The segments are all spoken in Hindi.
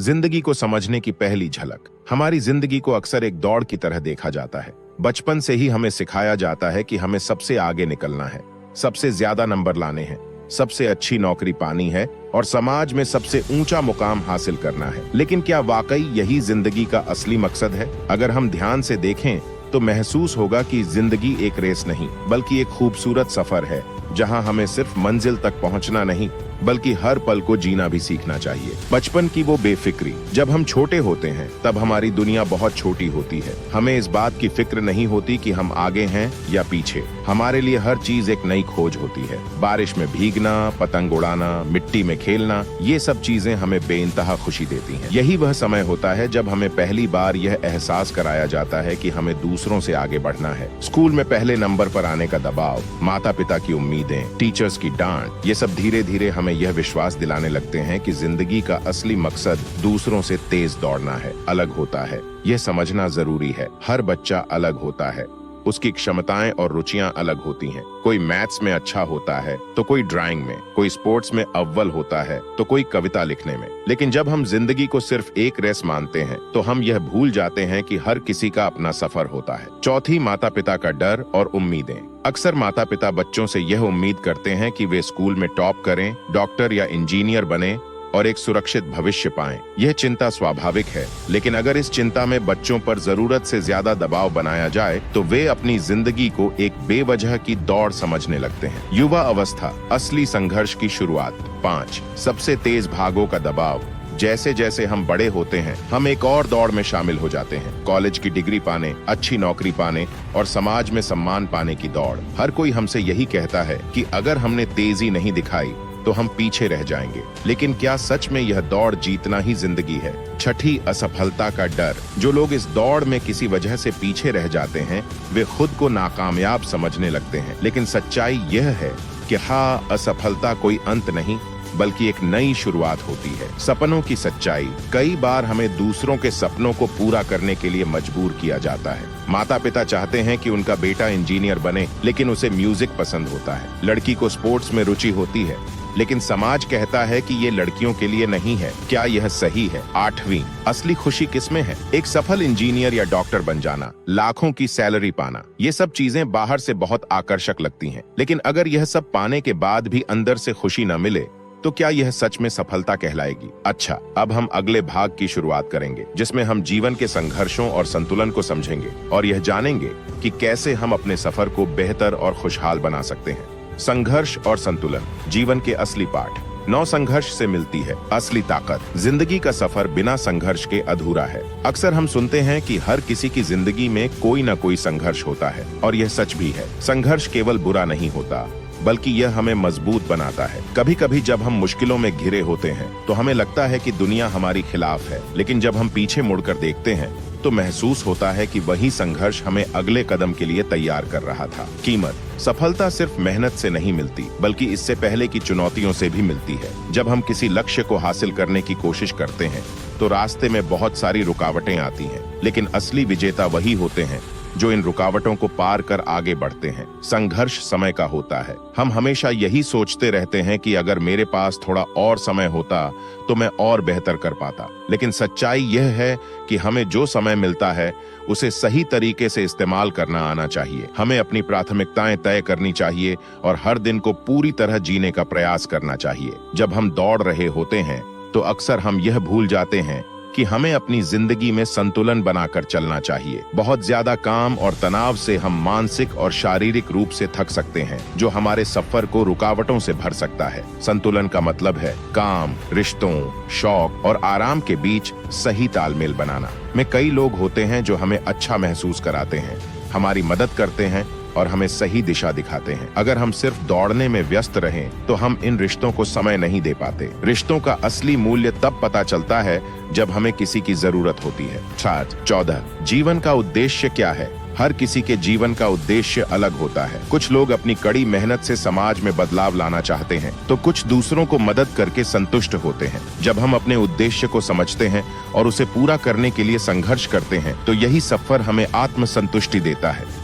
जिंदगी को समझने की पहली झलक। हमारी जिंदगी को अक्सर एक दौड़ की तरह देखा जाता है। बचपन से ही हमें सिखाया जाता है कि हमें सबसे आगे निकलना है, सबसे ज्यादा नंबर लाने हैं, सबसे अच्छी नौकरी पानी है और समाज में सबसे ऊंचा मुकाम हासिल करना है। लेकिन क्या वाकई यही जिंदगी का असली मकसद है? अगर हम ध्यान से देखें तो महसूस होगा कि जिंदगी एक रेस नहीं बल्कि एक खूबसूरत सफर है, जहां हमें सिर्फ मंजिल तक पहुंचना नहीं बल्कि हर पल को जीना भी सीखना चाहिए। बचपन की वो बेफिक्री। जब हम छोटे होते हैं तब हमारी दुनिया बहुत छोटी होती है। हमें इस बात की फिक्र नहीं होती कि हम आगे हैं या पीछे। हमारे लिए हर चीज एक नई खोज होती है। बारिश में भीगना, पतंग उड़ाना, मिट्टी में खेलना, ये सब चीजें हमें बेइंतहा खुशी देती हैं। यही वह समय होता है जब हमें पहली बार यह एहसास कराया जाता है कि हमें दूसरों से आगे बढ़ना है। स्कूल में पहले नंबर पर आने का दबाव, माता पिता की उम्मीदें, टीचर्स की डांट, ये सब धीरे धीरे हमें यह विश्वास दिलाने लगते हैं कि जिंदगी का असली मकसद दूसरों से तेज दौड़ना है, अलग होता है। यह समझना जरूरी है। हर बच्चा अलग होता है, उसकी क्षमताएं और रुचियां अलग होती हैं। कोई मैथ्स में अच्छा होता है तो कोई ड्राइंग में, कोई स्पोर्ट्स में अव्वल होता है तो कोई कविता लिखने में। लेकिन जब हम जिंदगी को सिर्फ एक रेस मानते हैं तो हम यह भूल जाते हैं कि हर किसी का अपना सफर होता है। चौथी, माता पिता का डर और उम्मीदें। अक्सर माता पिता बच्चों से यह उम्मीद करते हैं कि वे स्कूल में टॉप करें, डॉक्टर या इंजीनियर बने और एक सुरक्षित भविष्य पाएं। यह चिंता स्वाभाविक है, लेकिन अगर इस चिंता में बच्चों पर जरूरत से ज्यादा दबाव बनाया जाए तो वे अपनी जिंदगी को एक बेवजह की दौड़ समझने लगते हैं। युवा अवस्था, असली संघर्ष की शुरुआत। 5, सबसे तेज भागों का दबाव। जैसे जैसे हम बड़े होते हैं हम एक और दौड़ में शामिल हो जाते हैं। कॉलेज की डिग्री पाने, अच्छी नौकरी पाने और समाज में सम्मान पाने की दौड़। हर कोई हमसे यही कहता है कि अगर हमने तेजी नहीं दिखाई तो हम पीछे रह जाएंगे। लेकिन क्या सच में यह दौड़ जीतना ही जिंदगी है? छठी, असफलता का डर। जो लोग इस दौड़ में किसी वजह से पीछे रह जाते हैं वे खुद को नाकामयाब समझने लगते हैं। लेकिन सच्चाई यह है कि हाँ, असफलता कोई अंत नहीं बल्कि एक नई शुरुआत होती है। सपनों की सच्चाई। कई बार हमें दूसरों के सपनों को पूरा करने के लिए मजबूर किया जाता है। माता पिता चाहते हैं कि उनका बेटा इंजीनियर बने, लेकिन उसे म्यूजिक पसंद होता है। लड़की को स्पोर्ट्स में रुचि होती है, लेकिन समाज कहता है कि ये लड़कियों के लिए नहीं है। क्या यह सही है? 8वीं, असली खुशी किसमें है? एक सफल इंजीनियर या डॉक्टर बन जाना, लाखों की सैलरी पाना, ये सब चीजें बाहर से बहुत आकर्षक लगती हैं। लेकिन अगर यह सब पाने के बाद भी अंदर से खुशी न मिले तो क्या यह सच में सफलता कहलाएगी? अच्छा, अब हम अगले भाग की शुरुआत करेंगे जिसमें हम जीवन के संघर्षों और संतुलन को समझेंगे और यह जानेंगे कि कैसे हम अपने सफर को बेहतर और खुशहाल बना सकते हैं। संघर्ष और संतुलन, जीवन के असली पाठ। 9 संघर्ष से मिलती है असली ताकत। जिंदगी का सफर बिना संघर्ष के अधूरा है। अक्सर हम सुनते हैं कि हर किसी की जिंदगी में कोई न कोई संघर्ष होता है और यह सच भी है। संघर्ष केवल बुरा नहीं होता बल्कि यह हमें मजबूत बनाता है। कभी कभी जब हम मुश्किलों में घिरे होते हैं तो हमें लगता है कि दुनिया हमारी खिलाफ है, लेकिन जब हम पीछे मुड़कर देखते हैं तो महसूस होता है कि वही संघर्ष हमें अगले कदम के लिए तैयार कर रहा था। कीमत। सफलता सिर्फ मेहनत से नहीं मिलती बल्कि इससे पहले की चुनौतियों से भी मिलती है। जब हम किसी लक्ष्य को हासिल करने की कोशिश करते हैं तो रास्ते में बहुत सारी रुकावटें आती हैं, लेकिन असली विजेता वही होते हैं जो इन रुकावटों को पार कर आगे बढ़ते हैं। संघर्ष समय का होता है। हम हमेशा यही सोचते रहते हैं कि अगर मेरे पास थोड़ा और समय होता तो मैं और बेहतर कर पाता। लेकिन सच्चाई यह है कि हमें जो समय मिलता है उसे सही तरीके से इस्तेमाल करना आना चाहिए। हमें अपनी प्राथमिकताएं तय करनी चाहिए और हर दिन को पूरी तरह जीने का प्रयास करना चाहिए। जब हम दौड़ रहे होते हैं तो अक्सर हम यह भूल जाते हैं कि हमें अपनी जिंदगी में संतुलन बनाकर चलना चाहिए। बहुत ज्यादा काम और तनाव से हम मानसिक और शारीरिक रूप से थक सकते हैं, जो हमारे सफर को रुकावटों से भर सकता है। संतुलन का मतलब है काम, रिश्तों, शौक और आराम के बीच सही तालमेल बनाना। में कई लोग होते हैं जो हमें अच्छा महसूस कराते हैं, हमारी मदद करते हैं और हमें सही दिशा दिखाते हैं। अगर हम सिर्फ दौड़ने में व्यस्त रहें तो हम इन रिश्तों को समय नहीं दे पाते। रिश्तों का असली मूल्य तब पता चलता है जब हमें किसी की जरूरत होती है। 14, जीवन का उद्देश्य क्या है? हर किसी के जीवन का उद्देश्य अलग होता है। कुछ लोग अपनी कड़ी मेहनत से समाज में बदलाव लाना चाहते हैं तो कुछ दूसरों को मदद करके संतुष्ट होते हैं। जब हम अपने उद्देश्य को समझते हैं और उसे पूरा करने के लिए संघर्ष करते हैं तो यही सफर हमें आत्मसंतुष्टि देता है।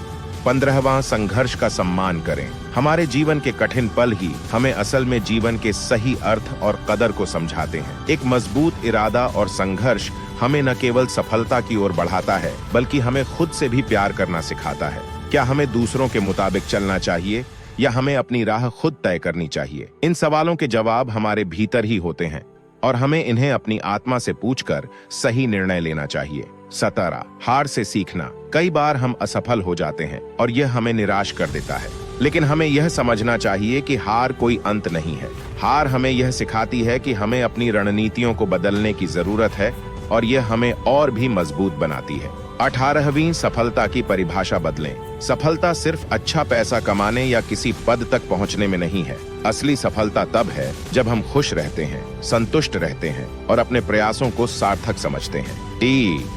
15वां संघर्ष का सम्मान करें। हमारे जीवन के कठिन पल ही हमें असल में जीवन के सही अर्थ और कदर को समझाते हैं। एक मजबूत इरादा और संघर्ष हमें न केवल सफलता की ओर बढ़ाता है, बल्कि हमें खुद से भी प्यार करना सिखाता है। क्या हमें दूसरों के मुताबिक चलना चाहिए या हमें अपनी राह खुद तय करनी चाहिए? इन सवालों के जवाब हमारे भीतर ही होते हैं और हमें इन्हें अपनी आत्मा से पूछकर सही निर्णय लेना चाहिए। 17 हार से सीखना। कई बार हम असफल हो जाते हैं और यह हमें निराश कर देता है, लेकिन हमें यह समझना चाहिए कि हार कोई अंत नहीं है। हार हमें यह सिखाती है कि हमें अपनी रणनीतियों को बदलने की जरूरत है और यह हमें और भी मजबूत बनाती है। 18वीं सफलता की परिभाषा बदलें। सफलता सिर्फ अच्छा पैसा कमाने या किसी पद तक पहुंचने में नहीं है। असली सफलता तब है जब हम खुश रहते हैं, संतुष्ट रहते हैं और अपने प्रयासों को सार्थक समझते हैं।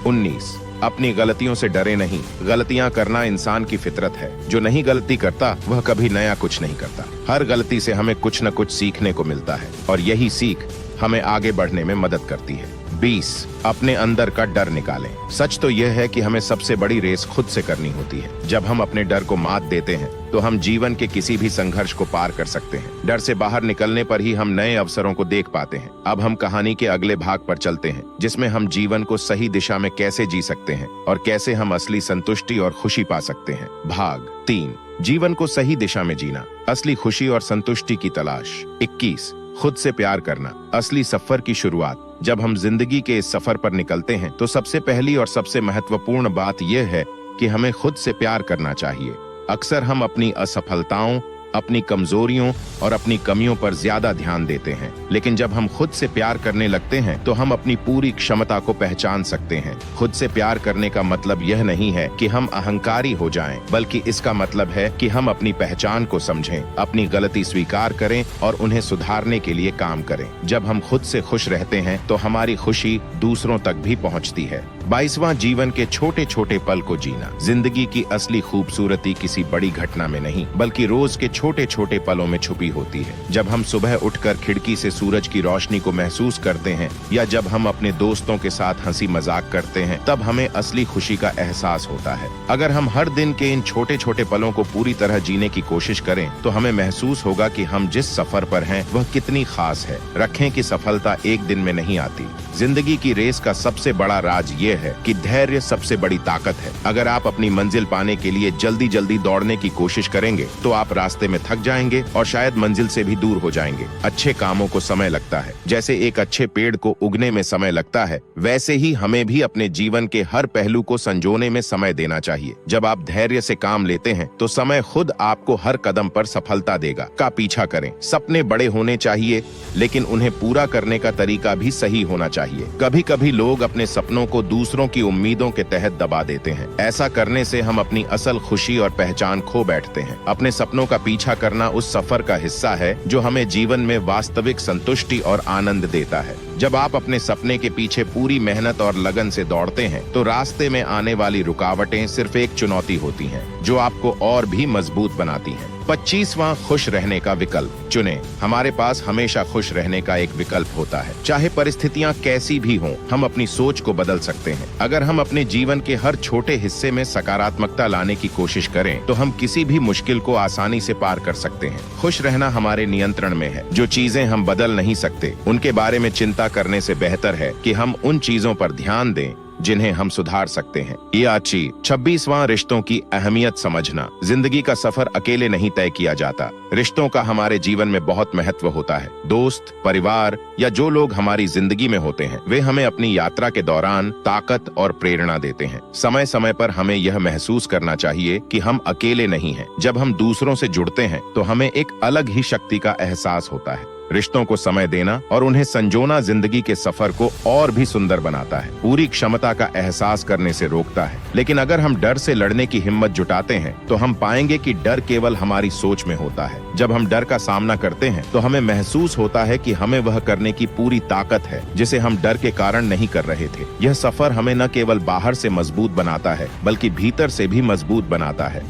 19 अपनी गलतियों से डरे नहीं। गलतियां करना इंसान की फितरत है। जो नहीं गलती करता वह कभी नया कुछ नहीं करता। हर गलती से हमें कुछ न कुछ सीखने को मिलता है और यही सीख हमें आगे बढ़ने में मदद करती है। 20 अपने अंदर का डर निकालें। सच तो यह है कि हमें सबसे बड़ी रेस खुद से करनी होती है। जब हम अपने डर को मात देते हैं तो हम जीवन के किसी भी संघर्ष को पार कर सकते हैं। डर से बाहर निकलने पर ही हम नए अवसरों को देख पाते हैं। अब हम कहानी के अगले भाग पर चलते हैं, जिसमें हम जीवन को सही दिशा में कैसे जी सकते हैं और कैसे हम असली संतुष्टि और खुशी पा सकते हैं। भाग 3 जीवन को सही दिशा में जीना, असली खुशी और संतुष्टि की तलाश। 21 खुद से प्यार करना, असली सफर की शुरुआत। जब हम जिंदगी के इस सफर पर निकलते हैं तो सबसे पहली और सबसे महत्वपूर्ण बात यह है कि हमें खुद से प्यार करना चाहिए। अक्सर हम अपनी असफलताओं, अपनी कमजोरियों और अपनी कमियों पर ज्यादा ध्यान देते हैं, लेकिन जब हम खुद से प्यार करने लगते हैं तो हम अपनी पूरी क्षमता को पहचान सकते हैं। खुद से प्यार करने का मतलब यह नहीं है कि हम अहंकारी हो जाएं, बल्कि इसका मतलब है कि हम अपनी पहचान को समझें, अपनी गलती स्वीकार करें और उन्हें सुधारने के लिए काम करें। जब हम खुद से खुश रहते हैं तो हमारी खुशी दूसरों तक भी पहुंचती है। 22वां जीवन के छोटे छोटे पल को जीना। जिंदगी की असली खूबसूरती किसी बड़ी घटना में नहीं, बल्कि रोज के छोटे छोटे पलों में छुपी होती है। जब हम सुबह उठकर खिड़की से सूरज की रोशनी को महसूस करते हैं या जब हम अपने दोस्तों के साथ हंसी मजाक करते हैं, तब हमें असली खुशी का एहसास होता है। अगर हम हर दिन के इन छोटे छोटे पलों को पूरी तरह जीने की कोशिश करें तो हमें महसूस होगा कि हम जिस सफर पर हैं वह कितनी खास है। रखें कि सफलता एक दिन में नहीं आती। जिंदगी की रेस का सबसे बड़ा राज ये है कि धैर्य सबसे बड़ी ताकत है। अगर आप अपनी मंजिल पाने के लिए जल्दी जल्दी दौड़ने की कोशिश करेंगे तो आप रास्ते में थक जाएंगे और शायद मंजिल से भी दूर हो जाएंगे। अच्छे कामों को समय लगता है। जैसे एक अच्छे पेड़ को उगने में समय लगता है, वैसे ही हमें भी अपने जीवन के हर पहलू को संजोने में समय देना चाहिए। जब आप धैर्य से काम लेते हैं तो समय खुद आपको हर कदम पर सफलता देगा। का पीछा करें। सपने बड़े होने चाहिए, लेकिन उन्हें पूरा करने का तरीका भी सही होना चाहिए। कभी कभी लोग अपने सपनों को दूसरों की उम्मीदों के तहत दबा देते हैं। ऐसा करने से हम अपनी असल खुशी और पहचान खो बैठते हैं। अपने सपनों का पीछा करना उस सफर का हिस्सा है जो हमें जीवन में वास्तविक संतुष्टि और आनंद देता है। जब आप अपने सपने के पीछे पूरी मेहनत और लगन से दौड़ते हैं तो रास्ते में आने वाली रुकावटें सिर्फ एक चुनौती होती हैं, जो आपको और भी मजबूत बनाती हैं। 25वां खुश रहने का विकल्प चुनें। हमारे पास हमेशा खुश रहने का एक विकल्प होता है। चाहे परिस्थितियां कैसी भी हों, हम अपनी सोच को बदल सकते हैं। अगर हम अपने जीवन के हर छोटे हिस्से में सकारात्मकता लाने की कोशिश करें तो हम किसी भी मुश्किल को आसानी से पार कर सकते हैं। खुश रहना हमारे नियंत्रण में है। जो चीजें हम बदल नहीं सकते, उनके बारे में चिंता करने से बेहतर है कि हम उन चीजों पर ध्यान दें जिन्हें हम सुधार सकते हैं। याची 26वां रिश्तों की अहमियत समझना। जिंदगी का सफर अकेले नहीं तय किया जाता। रिश्तों का हमारे जीवन में बहुत महत्व होता है। दोस्त, परिवार या जो लोग हमारी जिंदगी में होते हैं, वे हमें अपनी यात्रा के दौरान ताकत और प्रेरणा देते हैं। समय समय पर हमें यह महसूस करना चाहिए कि हम अकेले नहीं हैं। जब हम दूसरों से जुड़ते हैं तो हमें एक अलग ही शक्ति का एहसास होता है। रिश्तों को समय देना और उन्हें संजोना जिंदगी के सफर को और भी सुंदर बनाता है। पूरी क्षमता का एहसास करने से रोकता है, लेकिन अगर हम डर से लड़ने की हिम्मत जुटाते हैं तो हम पाएंगे कि डर केवल हमारी सोच में होता है। जब हम डर का सामना करते हैं तो हमें महसूस होता है कि हमें वह करने की पूरी ताकत है जिसे हम डर के कारण नहीं कर रहे थे। यह सफर हमें न केवल बाहर से मजबूत बनाता है, बल्कि भीतर से भी मजबूत बनाता है।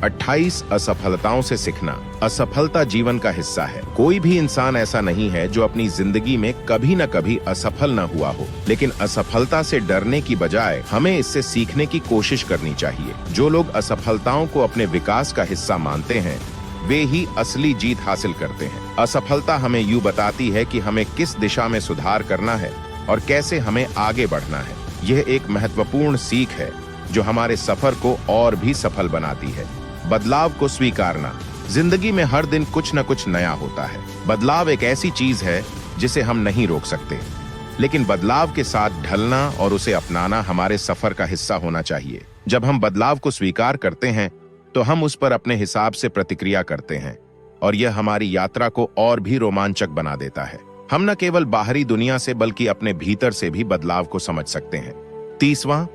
28 असफलताओं से सीखना। असफलता जीवन का हिस्सा है। कोई भी इंसान ऐसा नहीं है जो अपनी जिंदगी में कभी न कभी असफल न हुआ हो, लेकिन असफलता से डरने की बजाय हमें इससे सीखने की कोशिश करनी चाहिए। जो लोग असफलताओं को अपने विकास का हिस्सा मानते हैं, वे ही असली जीत हासिल करते हैं। असफलता हमें यूं बताती है कि हमें किस दिशा में सुधार करना है और कैसे हमें आगे बढ़ना है। यह एक महत्वपूर्ण सीख है जो हमारे सफर को और भी सफल बनाती है। बदलाव को स्वीकारना। जिंदगी में हर दिन कुछ न कुछ नया होता है। बदलाव एक ऐसी चीज है जिसे हम नहीं रोक सकते, लेकिन बदलाव के साथ ढलना और उसे अपनाना हमारे सफर का हिस्सा होना चाहिए। जब हम बदलाव को स्वीकार करते हैं तो हम उस पर अपने हिसाब से प्रतिक्रिया करते हैं और यह हमारी यात्रा को और भी रोमांचक बना देता है। हम न केवल बाहरी दुनिया से बल्कि अपने भीतर से भी बदलाव को समझ सकते हैं। 30वां,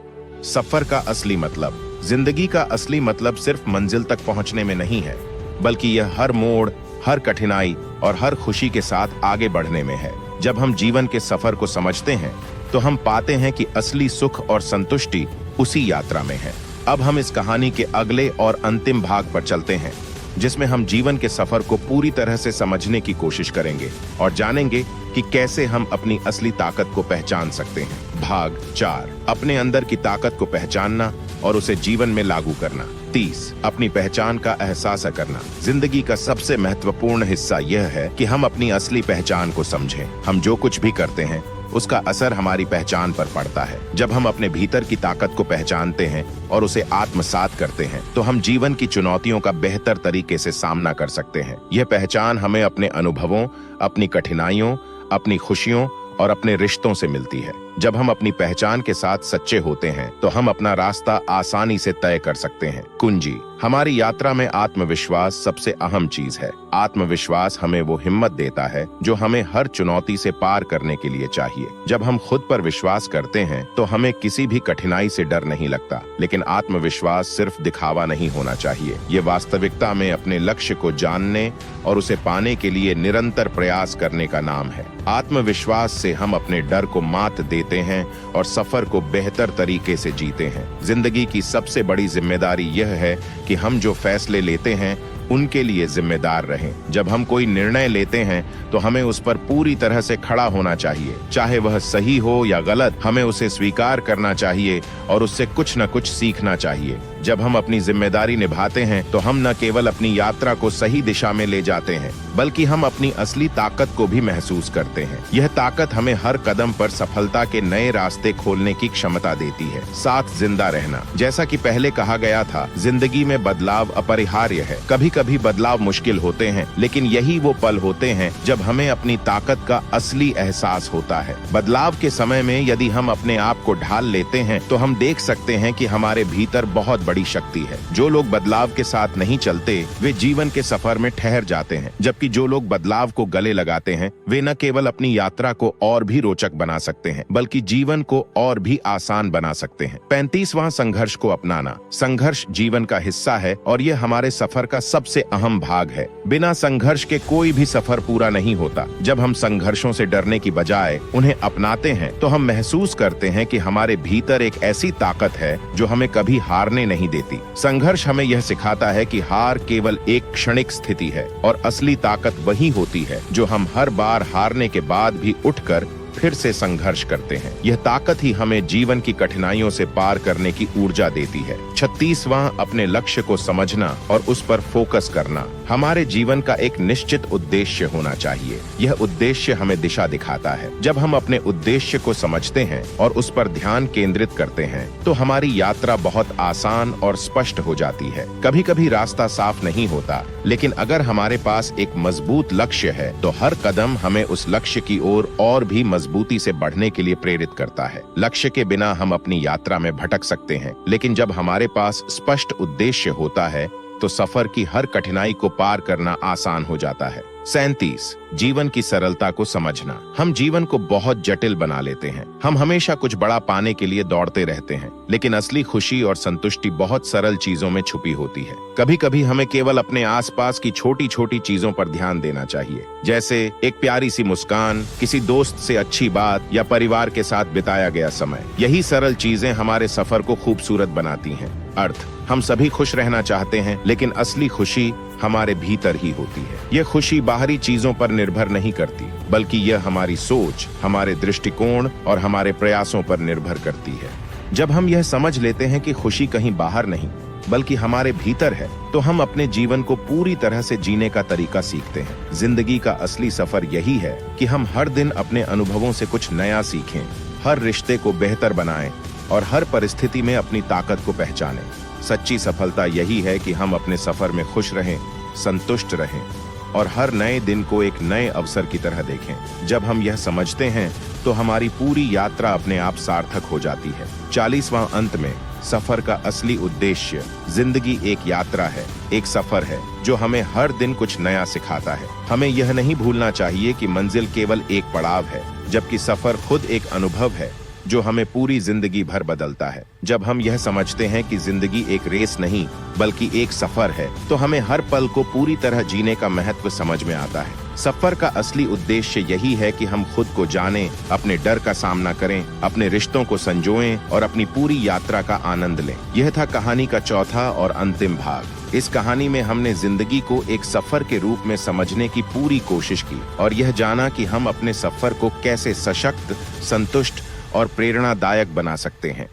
सफर का असली मतलब। जिंदगी का असली मतलब सिर्फ मंजिल तक पहुंचने में नहीं है, बल्कि यह हर मोड़, हर कठिनाई और हर खुशी के साथ आगे बढ़ने में है। जब हम जीवन के सफर को समझते हैं तो हम पाते हैं कि असली सुख और संतुष्टि उसी यात्रा में है। अब हम इस कहानी के अगले और अंतिम भाग पर चलते हैं, जिसमें हम जीवन के सफर को पूरी तरह से समझने की कोशिश करेंगे और जानेंगे कि कैसे हम अपनी असली ताकत को पहचान सकते हैं। भाग 4, अपने अंदर की ताकत को पहचानना और उसे जीवन में लागू करना। 30, अपनी पहचान का एहसास करना। जिंदगी का सबसे महत्वपूर्ण हिस्सा यह है कि हम अपनी असली पहचान को समझें। हम जो कुछ भी करते हैं उसका असर हमारी पहचान पर पड़ता है। जब हम अपने भीतर की ताकत को पहचानते हैं और उसे आत्मसात करते हैं तो हम जीवन की चुनौतियों का बेहतर तरीके से सामना कर सकते हैं। यह पहचान हमें अपने अनुभवों, अपनी कठिनाइयों, अपनी खुशियों और अपने रिश्तों से मिलती है। जब हम अपनी पहचान के साथ सच्चे होते हैं तो हम अपना रास्ता आसानी से तय कर सकते हैं। कुंजी। हमारी यात्रा में आत्मविश्वास सबसे अहम चीज है। आत्मविश्वास हमें वो हिम्मत देता है जो हमें हर चुनौती से पार करने के लिए चाहिए। जब हम खुद पर विश्वास करते हैं तो हमें किसी भी कठिनाई से डर नहीं लगता। लेकिन आत्मविश्वास सिर्फ दिखावा नहीं होना चाहिए। ये वास्तविकता में अपने लक्ष्य को जानने और उसे पाने के लिए निरंतर प्रयास करने का नाम है। आत्मविश्वास से हम अपने डर को मात देते हैं और सफर को बेहतर तरीके से जीते हैं। जिंदगी की सबसे बड़ी जिम्मेदारी यह है कि हम जो फैसले लेते हैं उनके लिए जिम्मेदार रहें। जब हम कोई निर्णय लेते हैं तो हमें उस पर पूरी तरह से खड़ा होना चाहिए। चाहे वह सही हो या गलत, हमें उसे स्वीकार करना चाहिए और उससे कुछ न कुछ सीखना चाहिए। जब हम अपनी जिम्मेदारी निभाते हैं तो हम न केवल अपनी यात्रा को सही दिशा में ले जाते हैं, बल्कि हम अपनी असली ताकत को भी महसूस करते हैं। यह ताकत हमें हर कदम पर सफलता के नए रास्ते खोलने की क्षमता देती है। साथ जिंदा रहना। जैसा कि पहले कहा गया था, जिंदगी में बदलाव अपरिहार्य है। कभी कभी बदलाव मुश्किल होते हैं, लेकिन यही वो पल होते हैं जब हमें अपनी ताकत का असली एहसास होता है। बदलाव के समय में यदि हम अपने आप को ढाल लेते हैं तो हम देख सकते हैं कि हमारे भीतर बहुत बड़ी शक्ति है। जो लोग बदलाव के साथ नहीं चलते वे जीवन के सफर में ठहर जाते हैं, जबकि जो लोग बदलाव को गले लगाते हैं वे न केवल अपनी यात्रा को और भी रोचक बना सकते हैं, बल्कि जीवन को और भी आसान बना सकते हैं। 35वां, संघर्ष को अपनाना। संघर्ष जीवन का हिस्सा है और यह हमारे सफर का सबसे अहम भाग है। बिना संघर्ष के कोई भी सफर पूरा नहीं होता। जब हम संघर्षों से डरने की बजाय उन्हें अपनाते हैं तो हम महसूस करते हैं कि हमारे भीतर एक ऐसी ताकत है जो हमें कभी हारने नहीं देती। संघर्ष हमें यह सिखाता है कि हार केवल एक क्षणिक स्थिति है और असली ताकत वही होती है जो हम हर बार हारने के बाद भी उठकर फिर से संघर्ष करते हैं। यह ताकत ही हमें जीवन की कठिनाइयों से पार करने की ऊर्जा देती है। 36वां, अपने लक्ष्य को समझना और उस पर फोकस करना। हमारे जीवन का एक निश्चित उद्देश्य होना चाहिए। यह उद्देश्य हमें दिशा दिखाता है। जब हम अपने उद्देश्य को समझते हैं और उस पर ध्यान केंद्रित करते हैं तो हमारी यात्रा बहुत आसान और स्पष्ट हो जाती है। कभी कभी रास्ता साफ नहीं होता, लेकिन अगर हमारे पास एक मजबूत लक्ष्य है तो हर कदम हमें उस लक्ष्य की ओर और भी मजबूती से बढ़ने के लिए प्रेरित करता है। लक्ष्य के बिना हम अपनी यात्रा में भटक सकते हैं, लेकिन जब हमारे पास स्पष्ट उद्देश्य होता है तो सफर की हर कठिनाई को पार करना आसान हो जाता है। 37 जीवन की सरलता को समझना। हम जीवन को बहुत जटिल बना लेते हैं। हम हमेशा कुछ बड़ा पाने के लिए दौड़ते रहते हैं, लेकिन असली खुशी और संतुष्टि बहुत सरल चीजों में छुपी होती है। कभी कभी हमें केवल अपने आसपास की छोटी छोटी चीजों पर ध्यान देना चाहिए, जैसे एक प्यारी सी मुस्कान, किसी दोस्त से अच्छी बात या परिवार के साथ बिताया गया समय। यही सरल चीजें हमारे सफर को खूबसूरत बनाती हैं। अर्थ, हम सभी खुश रहना चाहते हैं, लेकिन असली खुशी हमारे भीतर ही होती है। यह खुशी बाहरी चीजों पर निर्भर नहीं करती, बल्कि यह हमारी सोच, हमारे दृष्टिकोण और हमारे प्रयासों पर निर्भर करती है। जब हम यह समझ लेते हैं कि खुशी कहीं बाहर नहीं बल्कि हमारे भीतर है, तो हम अपने जीवन को पूरी तरह से जीने का तरीका सीखते हैं। जिंदगी का असली सफर यही है कि हम हर दिन अपने अनुभवों से कुछ नया सीखें, हर रिश्ते को बेहतर बनाएं और हर परिस्थिति में अपनी ताकत को पहचानें। सच्ची सफलता यही है कि हम अपने सफर में खुश रहें, संतुष्ट रहें और हर नए दिन को एक नए अवसर की तरह देखें। जब हम यह समझते हैं तो हमारी पूरी यात्रा अपने आप सार्थक हो जाती है। 40वां अंत में सफर का असली उद्देश्य जिंदगी एक यात्रा है, एक सफर है जो हमें हर दिन कुछ नया सिखाता है। हमें यह नहीं भूलना चाहिए कि मंजिल केवल एक पड़ाव है, जबकि सफर खुद एक अनुभव है जो हमें पूरी जिंदगी भर बदलता है। जब हम यह समझते हैं कि जिंदगी एक रेस नहीं बल्कि एक सफर है, तो हमें हर पल को पूरी तरह जीने का महत्व समझ में आता है। सफर का असली उद्देश्य यही है कि हम खुद को जानें, अपने डर का सामना करें, अपने रिश्तों को संजोएं और अपनी पूरी यात्रा का आनंद लें। यह था कहानी का चौथा और अंतिम भाग। इस कहानी में हमने जिंदगी को एक सफर के रूप में समझने की पूरी कोशिश की और यह जाना कि हम अपने सफर को कैसे सशक्त, संतुष्ट और प्रेरणादायक बना सकते हैं।